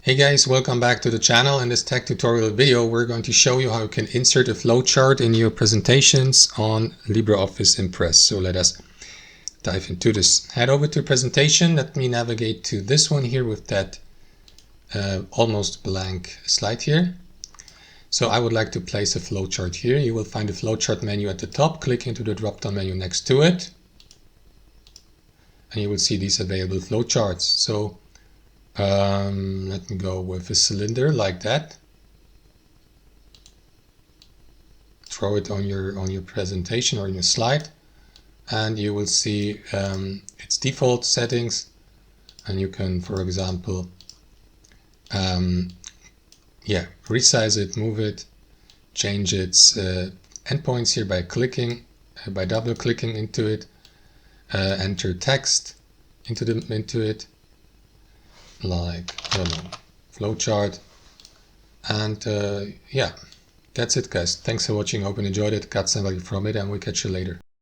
Hey guys, welcome back to the channel. In this tech tutorial video, we're going to show you how you can insert a flowchart in your presentations on LibreOffice Impress. So let us dive into this. Head over to presentation. Let me navigate to this one here with that almost blank slide here. So I would like to place a flowchart here. You will find the flowchart menu at the top. Click into the drop-down menu next to it. And you will see these available flowcharts. So let me go with a cylinder like that. Throw it on your presentation or in your slide, and you will see its default settings. And you can, for example, resize it, move it, change its endpoints here by clicking, by double clicking into it. Enter text into it. Like, I don't know, flowchart. And yeah, that's it guys. Thanks for watching. Hope you enjoyed it, got some value from it, and we'll catch you later.